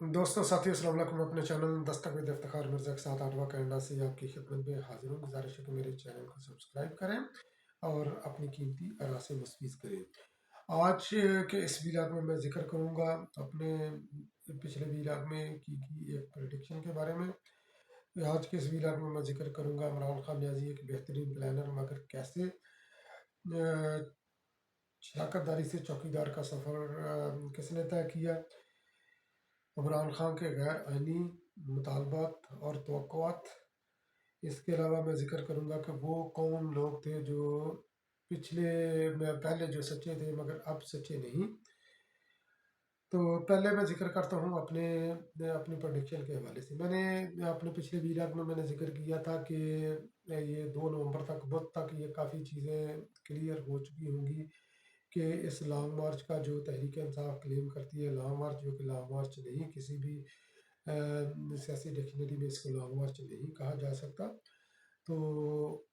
दोस्तों साथियों अस्सलाम वालेकुम। अपने चैनल दस्तक विद इफ्तिखार मिर्ज़ा के साथ आठवां कैनेडा से आपकी खिदमत में हाजिर हूँ। गुजारिश है कि मेरे चैनल को सब्सक्राइब करें और अपनी कीमती आरा से मुस्तफ़ीज़ करें। आज के इस वीलॉग में मैं ज़िक्र करूँगा अपने पिछले वीलॉग में की एक प्रेडिक्शन के बारे में। आज के इस वीलॉग में मैं ज़िक्र करूँगा इमरान खान नियाज़ी एक बेहतरीन प्लानर मगर कैसे शराकतदारी से चौकीदार का सफ़र किसने तय किया, इमरान खान के गैर आइनी मुतालबात और तवक्कुआत। इसके अलावा मैं ज़िक्र करूँगा कि वो कौन लोग थे जो पिछले में पहले जो सच्चे थे मगर अब सच्चे नहीं। तो पहले मैं ज़िक्र करता हूँ अपने अपनी प्रोडिक्शन के हवाले से। मैंने अपने पिछले वीलॉग में मैंने ज़िक्र किया था कि ये 2 नवंबर तक बुध तक ये काफ़ी चीज़ें क्लियर हो चुकी होंगी कि इस लॉन्ग मार्च का जो तहरीक इंसाफ क्लेम करती है लॉन्ग मार्च, जो कि लॉन्ग मार्च नहीं, किसी भी सियासी डिक्शनरी में इसको लॉन्ग मार्च नहीं कहा जा सकता। तो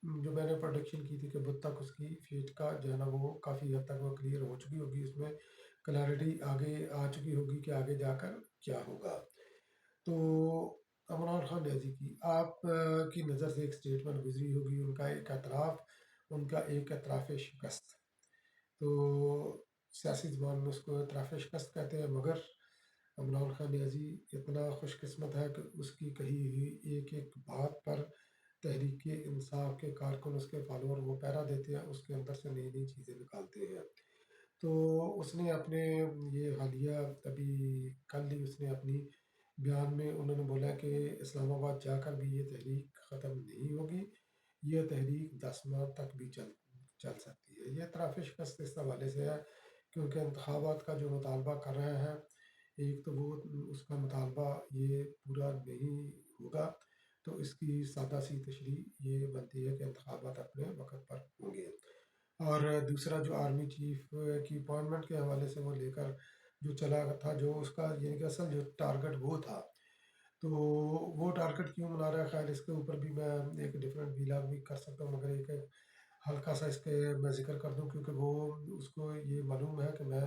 जो मैंने प्रोडिक्शन की थी कि बुध तक उसकी फेट का जो है ना वो काफ़ी हद तक वो क्लियर हो चुकी होगी, उसमें क्लैरिटी आगे आ चुकी होगी कि आगे जाकर क्या होगा। तो इमरान खान नियाज़ी की आप की नज़र से एक स्टेटमेंट गुजरी होगी, उनका एक एतराफ़, उनका एक एतराफ़ शिकस्त। तो सियासी ज़बान में उसको एतराफ़ शिकस्त कहते हैं, मगर इमरान खान नियाज़ी इतना खुशकिस्मत है कि उसकी कही हुई एक एक बात पर तहरीक इंसाफ के कारकुन, उसके फॉलोअर वो पहरा देते हैं, उसके अंदर से नई नई चीज़ें निकालते हैं। तो उसने अपने ये हालिया अभी कल ही उसने अपनी बयान में उन्होंने बोला कि इस्लामाबाद जाकर भी ये तहरीक ख़त्म नहीं होगी, ये तहरीक 10 माह तक भी चल चल सकती है। ये तरफ शिकस्त इस हवाले से है क्योंकि इंतखाबात का जो मुतालबा कर रहे हैं, एक तो वो उसका मुतालबा ये पूरा नहीं होगा, तो इसकी सादा सी तशरीह ये बनती है कि इंतखाबात अपने वक़्त पर होंगे। और दूसरा जो आर्मी चीफ की अपॉइंटमेंट के हवाले से वो लेकर जो चला था, जो उसका यानी कि असल जो टारगेट वो था, तो वो टारगेट क्यों मना रहा है, खैर इसके ऊपर भी मैं एक डिफरेंट वीलॉग भी कर सकता हूँ, मगर एक हल्का सा इसके मैं ज़िक्र कर दूँ क्योंकि वो उसको ये मालूम है कि मैं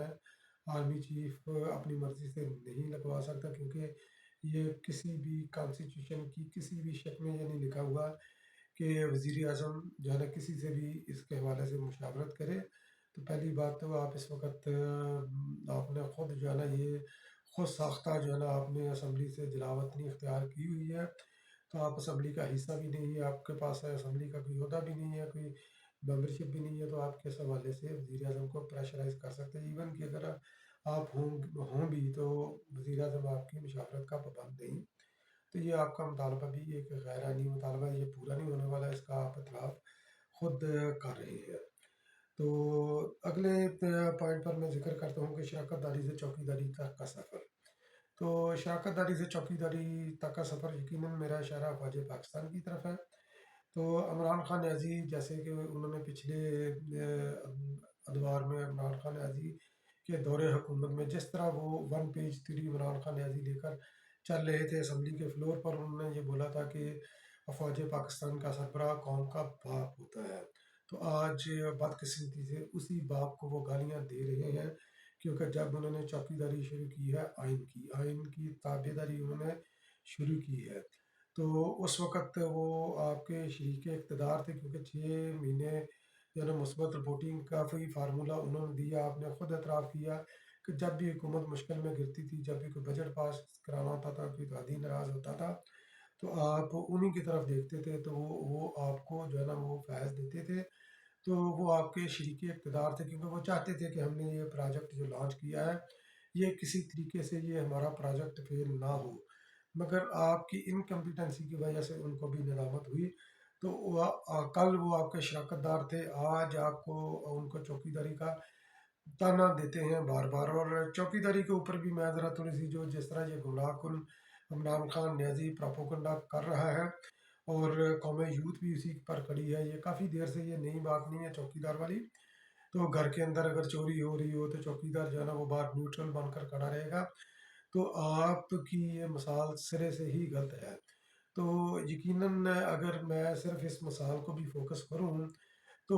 आर्मी चीफ अपनी मर्ज़ी से नहीं लगवा सकता, क्योंकि ये किसी भी कॉन्स्टिट्यूशन की किसी भी शक में ये नहीं लिखा हुआ कि वज़ीर आज़म जो है ना किसी से भी इसके हवाले से मुशावरत करे। तो पहली बात तो आप इस वक़्त आपने ख़ुद जो है ना ये ख़ुद साख्ता जो है ना आपने असम्बली से जलावतनी इख्तियार की हुई है, तो आप असम्बली का हिस्सा भी नहीं है, आपके पास असम्बली का कोई ओहदा भी नहीं है, कोई मेंबरशिप भी नहीं है, तो आप किस हवाले से वज़ीर आज़म को प्रेशराइज़ कर सकते हैं। इवन कि अगर आप हों भी तो वज़ीर आज़म आपकी मुशावरत का पाबंद नहीं। तो ये आपका मुतालबा भी एक गैर आइनी मुतालबा है, ये पूरा नहीं होने वाला है, इसका आप इतराफ़ खुद कर रहे हैं। तो अगले पॉइंट पर मैं ज़िक्र करता हूँ कि शराकत दारी से चौकीदारी तक का सफ़र। तो शराकत दारी से चौकीदारी तक का सफ़र यकीनन मेरा इशारा ख्वाज पाकिस्तान की तरफ है। तो इमरान खान नियाज़ी जैसे कि उन्होंने पिछले अदवार में इमरान खान नियाज़ी के दौरे हुकूमत में जिस तरह वो one page three Imran Khan Niazi लेकर चल रहे थे असम्बली के फ्लोर पर, उन्होंने ये बोला था कि फ़ौज पाकिस्तान का सरबराह कौम का बाप होता है। तो आज बदकिस्मती से उसी बाप को वो गालियाँ दे रहे हैं, क्योंकि जब उन्होंने चौकीदारी शुरू की है आइन की ताबेदारी उन्होंने शुरू की है, तो उस वक़्त वो आपके शरीक इक़्तिदार थे, क्योंकि 6 महीने जो है ना मुस्बत रिपोर्टिंग का कोई फार्मूला उन्होंने दिया। आपने खुद एतराफ़ किया कि जब भी हुकूमत मुश्किल में गिरती थी, जब भी कोई बजट पास कराना होता था, कोई गादी नाराज़ होता था, तो आप उन्हीं की तरफ देखते थे, तो वो आपको जो है ना वो फैज़ देते थे। तो वो आपके शरीक इक़्तिदार थे, क्योंकि वो चाहते थे कि हमने ये प्रोजेक्ट जो लॉन्च किया है, ये किसी तरीके से ये हमारा प्रोजेक्ट फेल ना हो। मगर आपकी इनकम्पिटेंसी की वजह से उनको भी नदामत हुई। तो कल वो आपके शराकतदार थे, आज आपको उनको चौकीदारी का ताना देते हैं बार बार। और चौकीदारी के ऊपर भी मैं ज़रा थोड़ी सी जो जिस तरह ये गुमराह कुन इमरान खान नियाज़ी प्रोपोगंडा कर रहा है और कौम यूथ भी उसी पर खड़ी है, ये काफ़ी देर से ये नई बात नहीं है चौकीदार वाली। तो घर के अंदर अगर चोरी हो रही हो तो चौकीदार जो है ना वो बाहर न्यूट्रल बनकर खड़ा रहेगा। तो आपकी ये मिसाल सिरे से ही गलत है। तो यकीनन अगर मैं सिर्फ इस मिसाल को भी फोकस करूं, तो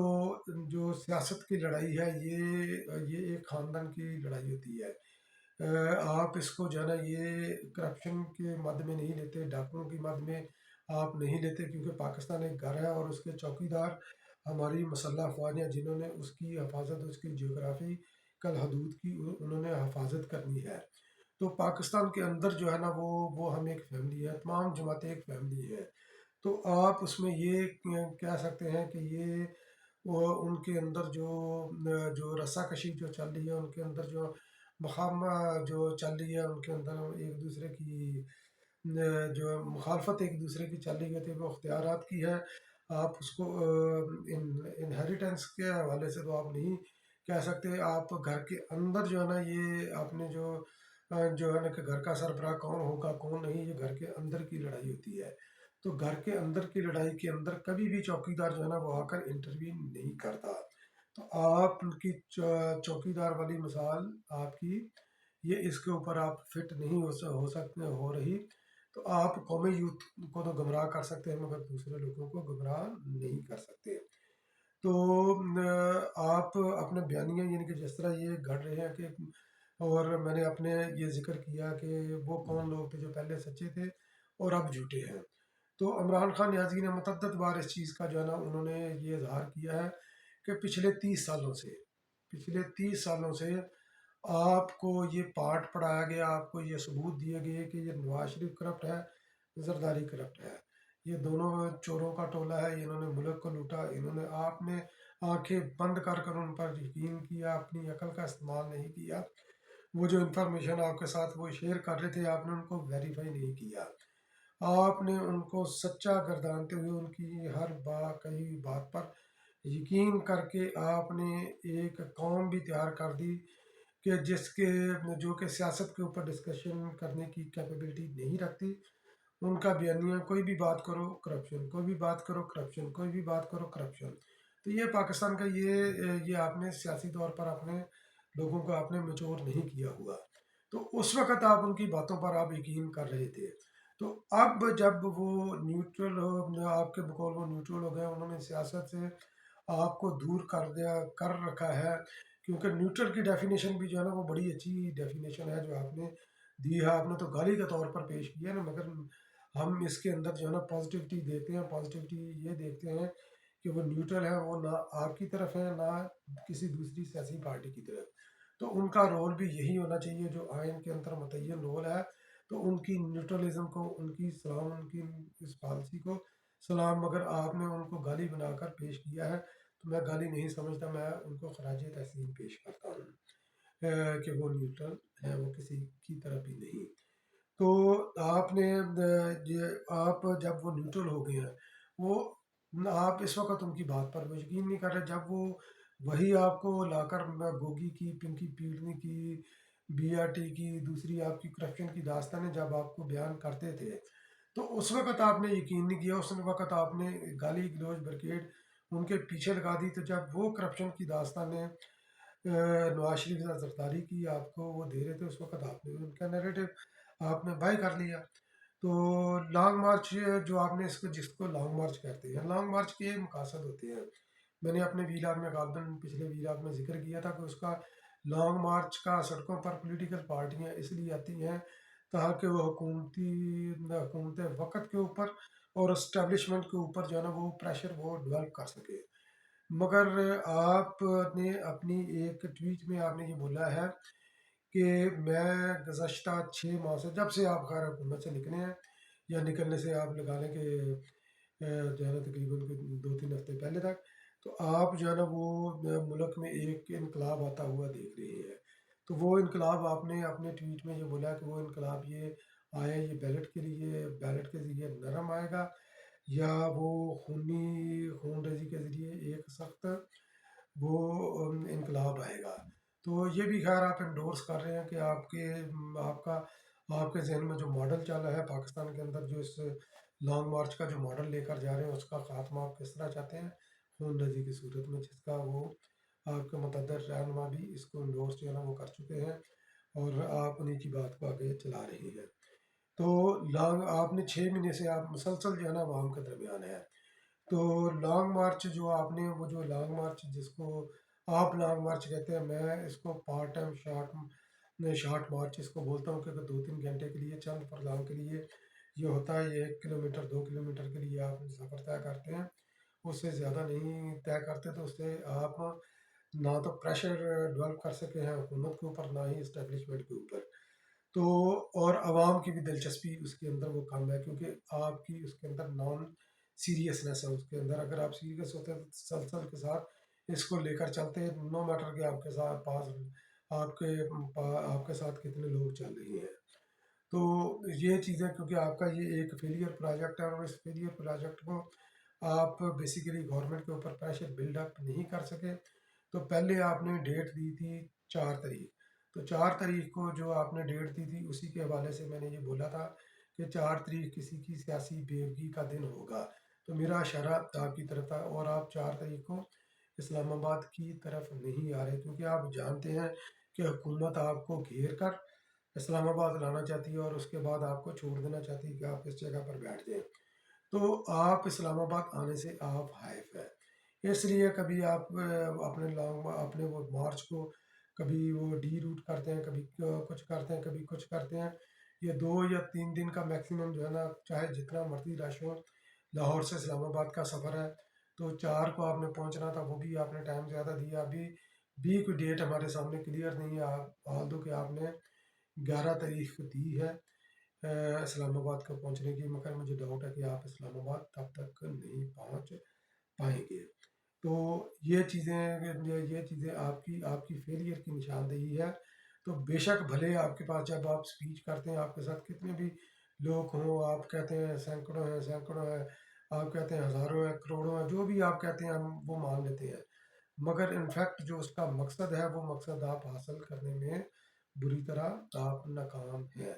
जो सियासत की लड़ाई है ये एक ख़ानदान की लड़ाई होती है। आप इसको जो है ना ये करप्शन के मद में नहीं लेते, डाकुओं की मद में आप नहीं लेते, क्योंकि पाकिस्तान एक घर है और उसके चौकीदार हमारी मसल्ह अफवाज हैं जिन्होंने उसकी हिफाजत, उसकी जियोग्राफी कल हदूद की उन्होंने हिफाजत करनी है। तो पाकिस्तान के अंदर जो है ना वो हम एक फैमिली है, तमाम जमातें एक फैमिली है। तो आप उसमें ये कह सकते हैं कि ये वो उनके अंदर जो रस्साकशी जो चल रही है, उनके अंदर जो मखामा जो चल रही है, उनके अंदर एक दूसरे की जो मुखालफत एक दूसरे की चल रही होती है, वो अख्तियारात की है। आप उसको इनहेरिटेंस के हवाले से तो आप नहीं कह सकते। आप घर के अंदर जो है ना ये आपने जो है ना कि घर का सरबराह कौन होगा कौन नहीं, ये घर के अंदर की लड़ाई होती है। तो घर के अंदर की लड़ाई के अंदर कभी भी चौकीदार जो है ना वो आकर इंटरवीन नहीं करता। तो आप उनकी चौकीदार वाली मिसाल आपकी ये इसके ऊपर आप फिट नहीं हो सकते हो रही। तो आप कौमी यूथ को तो गुमराह कर सकते हैं मगर दूसरे लोगों को गुमराह नहीं कर सकते। तो आप अपने बयानिया यानी कि जिस तरह ये घड़ रहे हैं कि, और मैंने अपने ये जिक्र किया कि वो कौन लोग थे जो पहले सच्चे थे और अब झूठे हैं। तो इमरान खान नियाज़ी ने मुतअद्दिद बार इस चीज़ का जो है ना उन्होंने ये इजहार किया है कि पिछले 30 सालों से आपको ये पाठ पढ़ाया गया, आपको ये सबूत दिए गए कि ये नवाज शरीफ करप्ट है, जरदारी करप्ट है, ये दोनों चोरों का टोला है, इन्होंने मुल्क को लूटा, इन्होंने आपने आंखें बंद कर कर उन पर यकीन किया, अपनी अकल का इस्तेमाल नहीं किया। वो जो इन्फॉर्मेशन आपके साथ वो शेयर कर रहे थे आपने उनको वेरीफाई नहीं किया, आपने उनको सच्चा गर्दानते हुए उनकी हर बात कही बात पर यकीन करके आपने एक कौम भी तैयार कर दी कि जिसके जो कि सियासत के ऊपर डिस्कशन करने की कैपेबिलिटी नहीं रखती। उनका बयानिया कोई भी बात करो करप्शन, कोई भी बात करो करप्शन, कोई भी बात करो करप्शन। तो ये पाकिस्तान का ये आपने सियासी तौर पर अपने लोगों को आपने मैच्योर नहीं किया हुआ। तो उस वक़्त आप उनकी बातों पर आप यकीन कर रहे थे। तो अब जब वो न्यूट्रल हो आपके बकौल वो न्यूट्रल हो गए, उन्होंने सियासत से आपको दूर कर दिया कर रखा है। क्योंकि न्यूट्रल की डेफिनेशन भी जो है ना वो बड़ी अच्छी डेफिनेशन है जो आपने दी है। आपने तो गाली के तौर पर पेश किया ना, मगर हम इसके अंदर जो है ना पॉजिटिविटी देते हैं। पॉजिटिविटी ये देखते हैं कि वो न्यूट्रल है, वो ना आपकी तरफ है ना किसी दूसरी सियासी पार्टी की तरफ। तो उनका रोल भी यही होना चाहिए जो आइन के अंदर मुतय्यन रोल है। तो उनकी न्यूट्रलिज्म को उनकी सलाम, उनकी इस पॉलिसी को सलाम, मगर आपने उनको गाली बनाकर पेश किया है तो मैं गाली नहीं समझता, मैं उनको खराज तहसीन पेश करता हूँ कि वो न्यूट्रल है, वो किसी की तरफ ही नहीं। तो आपने ये आप जब वो न्यूट्रल हो गए हैं, वो आप इस वक्त उनकी बात पर वो यकीन नहीं कर रहे। जब वो वही आपको लाकर गोगी की, पिंकी पीटनी की, बीआरटी की, दूसरी आपकी करप्शन की दास्तानें जब आपको बयान करते थे तो उस वक्त आपने यकीन नहीं किया, उस वक्त आपने गाली गलौज ब्रिगेड उनके पीछे लगा दी। तो जब वो करप्शन की दास्तानें नवाज शरीफ से जरदारी की आपको वो दे रहे थे, उस वक्त आपने उनका नैरेटिव आपने बाय कर लिया। तो लॉन्ग मार्च जो आपने इसको जिसको लॉन्ग मार्च कहते हैं, लॉन्ग मार्च के मकासद होते हैं। मैंने अपने वीलाग में गालबन पिछले वीलाग में जिक्र किया था कि उसका लॉन्ग मार्च का सड़कों पर पॉलिटिकल पार्टियां इसलिए आती हैं ताकि वो हुकूमत वक़्त के ऊपर और इस्टेब्लिशमेंट के ऊपर जो है ना वो प्रेशर वो डेवलप कर सके। मगर आपने अपनी एक ट्वीट में आपने ये बोला है कि मैं गुज़श्ता 6 माह से, जब से आप खैर हुकूमत से निकले हैं या निकलने से आप लगा लें कि जो है ना तकरीबन कोई 2-3 हफ्ते पहले तक, तो आप जो है ना वो मुल्क में एक इनकलाब आता हुआ देख रहे हैं। तो वो इनकलाब आपने अपने ट्वीट में ये बोला कि वो इनकलाब ये आया, ये बैलेट के ज़रिए नरम आएगा या वो खून रेज़ी के ज़रिए एक सख्त वो इनकलाब आएगा। तो ये भी खैर आप इंडोर्स कर रहे हैं कि आपका आपके जहन में जो मॉडल चल रहा है पाकिस्तान के अंदर, जो इस लॉन्ग मार्च का जो मॉडल लेकर जा रहे हैं उसका खात्मा आप किस तरह चाहते हैं खून रजी की सूरत में, जिसका वो आपके मुतअद्दिद रहनुमा भी इसको इंडोर्स जो है ना वो कर चुके हैं और आप उन्हीं की बात को आगे चला रहे हैं। तो लॉन्ग आपने 6 महीने से आप मुसलसल जो है ना आवाम के दरमियान है। तो लॉन्ग मार्च जो आपने वो जो लॉन्ग मार्च जिसको आप लॉन्ग मार्च कहते हैं, मैं इसको पार्ट टाइम शॉर्ट शॉर्ट मार्च इसको बोलता हूँ, क्योंकि 2-3 घंटे के लिए, चंद फरलांग के लिए ये होता है। ये 1 किलोमीटर 2 किलोमीटर के लिए आप सफ़र तय करते हैं, उससे ज़्यादा नहीं तय करते। तो उससे आप ना तो प्रेशर डेवलप कर सके हैं हुकूमत के ऊपर, ना ही इस्टेब्लिशमेंट के ऊपर। तो और आवाम की भी दिलचस्पी उसके अंदर वो कम है, क्योंकि आपकी उसके अंदर नॉन सीरियसनेस है उसके अंदर। अगर आप सीरियस होते हैं तो तसलसल के साथ इसको लेकर चलते हैं, नो मैटर कि आपके साथ पास आपके आपके साथ कितने लोग चल रहे हैं। तो ये चीज़ें, क्योंकि आपका ये एक फेलियर प्रोजेक्ट है, और इस फेलियर प्रोजेक्ट को आप बेसिकली गवर्नमेंट के ऊपर प्रेशर बिल्डअप नहीं कर सके। तो पहले आपने डेट दी थी 4 तारीख। तो 4 तारीख को जो आपने डेट दी थी, उसी के हवाले से मैंने ये बोला था कि 4 तारीख किसी की सियासी बेवगी का दिन होगा। तो मेरा इशारा आपकी तरफ था, और आप 4 तारीख को इस्लामाबाद की तरफ नहीं आ रहे, क्योंकि आप जानते हैं कि हुकूमत आपको घेर कर इस्लामाबाद लाना चाहती है, और उसके बाद आपको छोड़ देना चाहती है कि आप इस जगह पर बैठ जाएं। तो आप इस्लामाबाद आने से आप हाइफ है। इसलिए कभी आप अपने लॉन्ग अपने वो मार्च को कभी वो डी रूट करते हैं, कभी कुछ करते हैं, कभी कुछ करते हैं। ये 2 या 3 दिन का मैक्सिमम जो है ना, चाहे जितना मर्जी रश हो, लाहौर से इस्लामाबाद का सफ़र है। तो 4 को आपने पहुंचना था, वो भी आपने टाइम ज़्यादा दिया। अभी भी कोई डेट हमारे सामने क्लियर नहीं है। आप हाल दो कि आपने 11 तारीख दी है इस्लामाबाद को पहुंचने की, मगर मुझे डाउट है कि आप इस्लामाबाद तब तक नहीं पहुंच पाएंगे। तो ये चीज़ें आपकी आपकी फेलियर की निशानदेही है। तो बेशक भले आपके पास जब आप स्पीच करते हैं, आपके साथ कितने भी लोग हों, आप कहते हैं सैकड़ों हैं, आप कहते हैं हज़ारों हैं, करोड़ों हैं, जो भी आप कहते हैं हम वो मान लेते हैं। मगर इनफैक्ट जो उसका मकसद है, वो मकसद आप हासिल करने में बुरी तरह आप नाकाम हैं।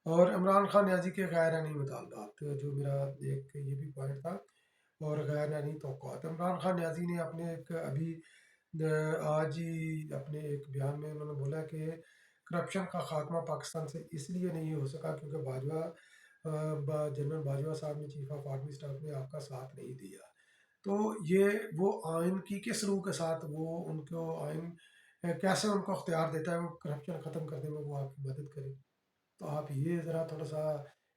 और इमरान खान न्याजी के गैर आइनी मुतालबात, जो मेरा एक ये भी पॉइंट था, और गैर आइनी तवक्कुआत। इमरान खान न्याजी ने अपने एक अभी आज ही अपने एक बयान में उन्होंने बोला कि करप्शन का खात्मा पाकिस्तान से इसलिए नहीं हो सका क्योंकि जनरल बाजवा साहब ने, चीफ ऑफ आर्मी स्टाफ ने आपका साथ नहीं दिया। तो ये वो आइन की किस रूह के साथ वो उनको आइन कैसे उनको अख्तियार देता है वो करप्शन ख़त्म करने में वो आपकी मदद करे। तो आप ये ज़रा थोड़ा सा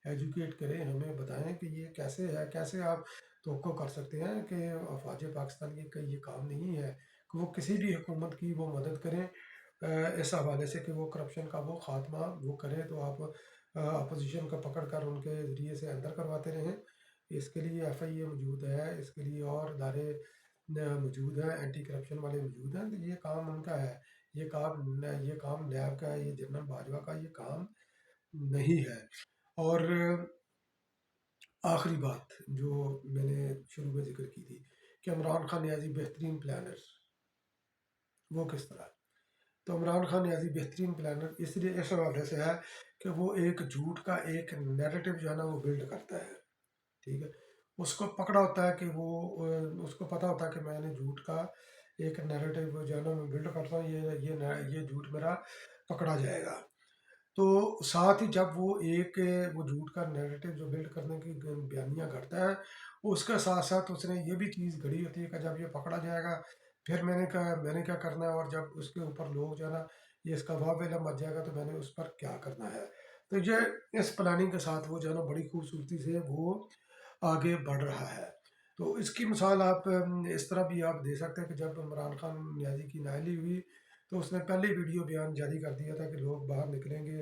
एजुकेट करें, हमें बताएं कि ये कैसे है, कैसे आप तवक्को कर सकते हैं कि अफवाज पाकिस्तान का ये काम नहीं है कि वो किसी भी हुकूमत की वो मदद करें इस हवाले से कि वो करप्शन का वो ख़ात्मा वो करे। तो आप अपोजिशन को पकड़ कर उनके ज़रिए से अंदर करवाते रहें। इसके लिए FIA मौजूद है, इसके लिए और इदारे मौजूद हैं, एंटी करप्शन वाले मौजूद हैं। तो ये काम उनका है, ये काम नैब का है, ये जनरल बाजवा का ये काम नहीं है। और आखिरी बात जो मैंने शुरू में जिक्र की थी कि इमरान खान न्याजी बेहतरीन प्लानर, वो किस तरह। तो इमरान खान न्याजी बेहतरीन प्लानर इसलिए इस हवाले से है कि वो एक झूठ का एक नैरेटिव जो है ना वो बिल्ड करता है। ठीक है, उसको पकड़ा होता है कि वो उसको पता होता है कि मैंने झूठ का एक नैरेटिव जो है ना मैं बिल्ड करता हूँ, ये झूठ मेरा पकड़ा जाएगा। तो साथ ही जब वो झूठ का नैरेटिव जो बिल्ड करने की बयानियाँ करता है, उसके साथ साथ उसने ये भी चीज़ गढ़ी होती है कि जब ये पकड़ा जाएगा फिर मैंने क्या करना है, और जब उसके ऊपर लोग जो है ना ये इसका वावेला मच जाएगा तो मैंने उस पर क्या करना है। तो ये इस प्लानिंग के साथ वो जो है ना बड़ी खूबसूरती से वो आगे बढ़ रहा है। तो इसकी मिसाल आप इस तरह भी आप दे सकते हैं कि जब इमरान खान न्याजी की नाअहली हुई तो उसने पहले वीडियो बयान जारी कर दिया था कि लोग बाहर निकलेंगे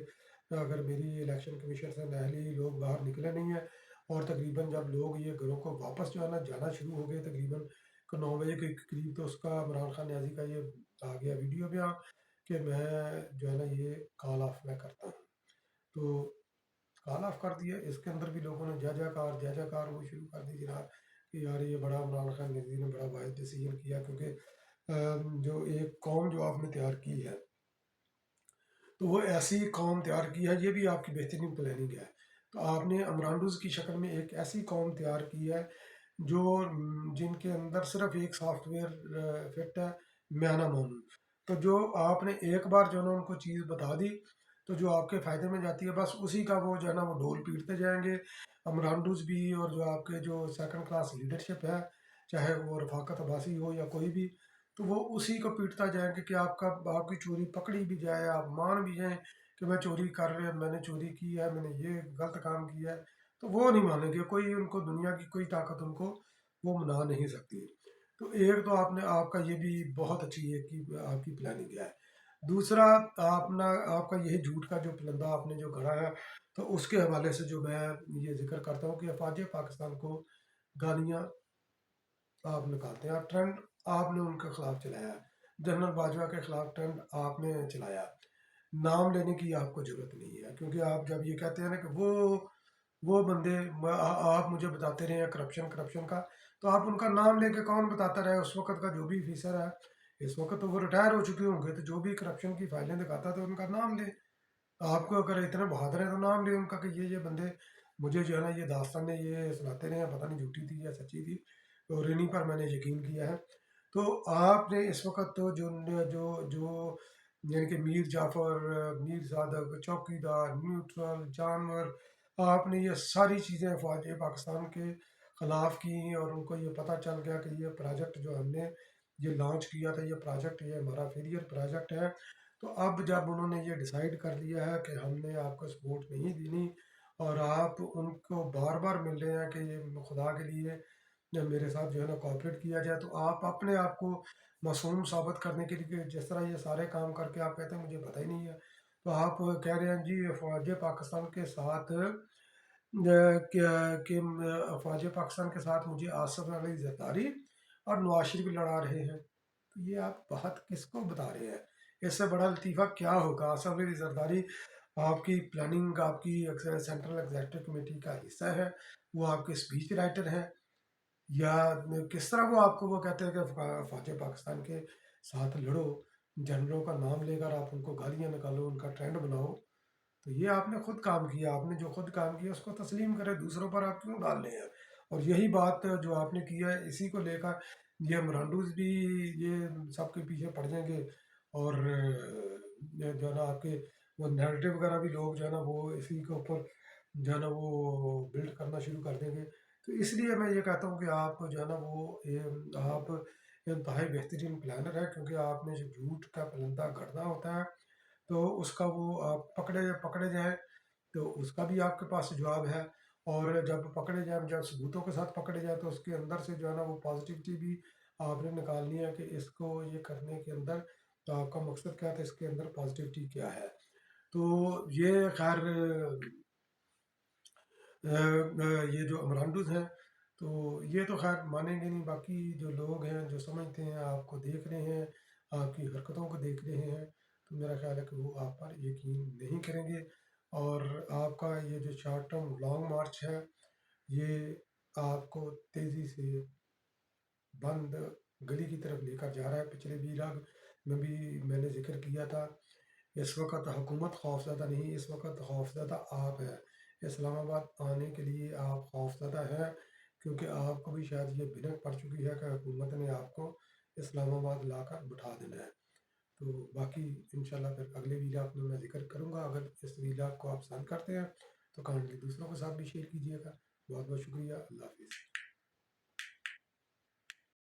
अगर मेरी इलेक्शन कमीशन से नाअहली, लोग बाहर निकले नहीं है। और तकरीबन जब लोग ये घरों को वापस जो है ना जाना शुरू हो गए तकरीबन को 9 बजे के करीब, तो उसका इमरान खान न्याजी का ये आ गया वीडियो बयान कि मैं जो है ना ये कॉल ऑफ मैं करता हूँ। तो कॉल ऑफ कर दिया। इसके अंदर भी लोगों ने जय जयकार वो शुरू कर दी जनाब कि यार ये बड़ा इमरान खान नज़ीर ने बड़ा वाइज डिसीजन किया, क्योंकि जो एक कौम जो आपने तैयार की है तो वो ऐसी कौम तैयार की है, ये भी आपकी बेहतरीन प्लानिंग है। तो आपने अमरानडूज़ की शक्ल में एक ऐसी कौम तैयार की है जो जिनके अंदर सिर्फ एक सॉफ्टवेयर फिट है, म्याना मोनू। तो जो आपने एक बार जो है ना उनको चीज़ बता दी तो जो आपके फ़ायदे में जाती है बस उसी का वो जो है ना वो डोल पीटते जाएंगे। अमरानडूज़ भी और जो आपके जो सेकंड क्लास लीडरशिप है, चाहे वो रफ़ाकत अब्बासी हो या कोई भी, تو وہ اسی کو پیٹتا جائیں کہ آپ کی چوری پکڑی بھی جائے، آپ مان بھی جائیں کہ میں چوری کر رہے میں نے چوری کی ہے، میں نے یہ غلط کام کیا ہے، تو وہ نہیں مانیں گے، کوئی ان کو دنیا کی کوئی طاقت ان کو وہ منا نہیں سکتی۔ تو ایک تو آپ کا یہ بھی بہت اچھی ہے کہ آپ کی پلاننگ ہے۔ دوسرا، آپ کا یہی جھوٹ کا جو پلندہ آپ نے جو گھڑا ہے، تو اس کے حوالے سے جو میں یہ ذکر کرتا ہوں کہ افواج پاکستان کو گالیاں آپ نکالتے ہیں، اور ٹرینڈ آپ نے ان کے خلاف چلایا ہے، جنرل باجوہ کے خلاف ٹرینڈ آپ نے چلایا۔ نام لینے کی آپ کو ضرورت نہیں ہے، کیونکہ آپ جب یہ کہتے ہیں نا کہ وہ بندے آپ مجھے بتاتے رہے ہیں کرپشن کا، تو آپ ان کا نام لے کے کون بتاتا رہے؟ اس وقت کا جو بھی آفیسر ہے، اس وقت تو وہ ریٹائر ہو چکے ہوں گے، تو جو بھی کرپشن کی فائلیں دکھاتا تھا ان کا نام لے۔ آپ کو اگر اتنے بہادر ہیں تو نام لے ان کا کہ یہ بندے مجھے جو ہے نا یہ داستانیں یہ سناتے رہے ہیں، پتہ نہیں جھوٹی تھی یا سچی تھی، اور انہیں پر میں نے یقین کیا ہے۔ تو آپ نے اس وقت تو جو جو جو یعنی کہ میر جعفر، میر صادق، چوکیدار، نیوٹرل، جانور، آپ نے یہ ساری چیزیں فوج پاکستان کے خلاف کی ہیں، اور ان کو یہ پتہ چل گیا کہ یہ پروجیکٹ جو ہم نے یہ لانچ کیا تھا، یہ پروجیکٹ یہ ہمارا فیلئر پروجیکٹ ہے۔ تو اب جب انہوں نے یہ ڈیسائیڈ کر لیا ہے کہ ہم نے آپ کو سپورٹ نہیں دینی، اور آپ ان کو بار بار مل رہے ہیں کہ یہ خدا کے لیے میرے ساتھ جو ہے نا کوآپریٹ کیا جائے، تو آپ اپنے آپ کو معصوم ثابت کرنے کے لیے جس طرح یہ سارے کام کر کے آپ کہتے ہیں مجھے پتہ ہی نہیں ہے، تو آپ کہہ رہے ہیں جی فوج پاکستان کے ساتھ کہ فوج پاکستان کے ساتھ مجھے آصف علی زرداری اور نواز شریف لڑا رہے ہیں، تو یہ آپ بات کس کو بتا رہے ہیں؟ اس سے بڑا لطیفہ کیا ہوگا؟ آصف علی زرداری آپ کی پلاننگ، آپ کی سینٹرل ایگزیکٹو کمیٹی کا حصہ ہے، وہ آپ کے اسپیچ رائٹر ہیں، یا کس طرح وہ آپ کو وہ کہتے ہیں کہ فوج پاکستان کے ساتھ لڑو، جنرلوں کا نام لے کر آپ ان کو گالیاں نکالو، ان کا ٹرینڈ بناؤ؟ تو یہ آپ نے خود کام کیا، آپ نے جو خود کام کیا اس کو تسلیم کرے، دوسروں پر آپ کیوں ڈال رہے ہیں؟ اور یہی بات جو آپ نے کیا ہے، اسی کو لے کر یہ مرانڈوز بھی یہ سب کے پیچھے پڑ جائیں گے، اور جو ہے نا آپ کے وہ نیریٹو وغیرہ بھی لوگ جو ہے نا وہ اسی کے اوپر جو ہے نا وہ بلڈ کرنا شروع کر دیں گے۔ تو اس لیے میں یہ کہتا ہوں کہ آپ جو ہے نا آپ انتہائی بہترین پلانر ہے، کیونکہ آپ نے جو جھوٹ کا پلندہ گھڑنا ہوتا ہے تو اس کا وہ آپ پکڑے جائیں تو اس کا بھی آپ کے پاس جواب ہے، اور جب پکڑے جائیں، جب ثبوتوں کے ساتھ پکڑے جائیں تو اس کے اندر سے جو ہے نا وہ پازیٹیوٹی بھی آپ نے نکالنی ہے کہ اس کو یہ کرنے کے اندر تو آپ کا مقصد کیا تھا، اس کے اندر پازیٹیوٹی کیا ہے۔ تو یہ خیر یہ جو امرانڈوز ہیں تو یہ تو خیر مانیں گے نہیں، باقی جو لوگ ہیں جو سمجھتے ہیں، آپ کو دیکھ رہے ہیں، آپ کی حرکتوں کو دیکھ رہے ہیں، تو میرا خیال ہے کہ وہ آپ پر یقین نہیں کریں گے، اور آپ کا یہ جو شارٹ ٹرم لانگ مارچ ہے یہ آپ کو تیزی سے بند گلی کی طرف لے کر جا رہا ہے۔ پچھلے ویلاگ میں بھی میں نے ذکر کیا تھا، اس وقت حکومت خوفزدہ نہیں، اس وقت خوفزدہ آپ ہیں۔ اسلام آباد آنے کے لیے آپ خوفزدہ ہیں، کیونکہ آپ کو بھی شاید یہ بھنک پڑ چکی ہے کہ حکومت نے آپ کو اسلام آباد لا کر بٹھا دینا ہے۔ تو باقی انشاءاللہ پھر اگلے ویلاگ میں ذکر کروں گا۔ اگر اس ویلاگ کو آپ پسند کرتے ہیں تو کائنڈلی دوسروں کے ساتھ بھی شیئر کیجیے گا۔ بہت بہت شکریہ، اللہ حافظ۔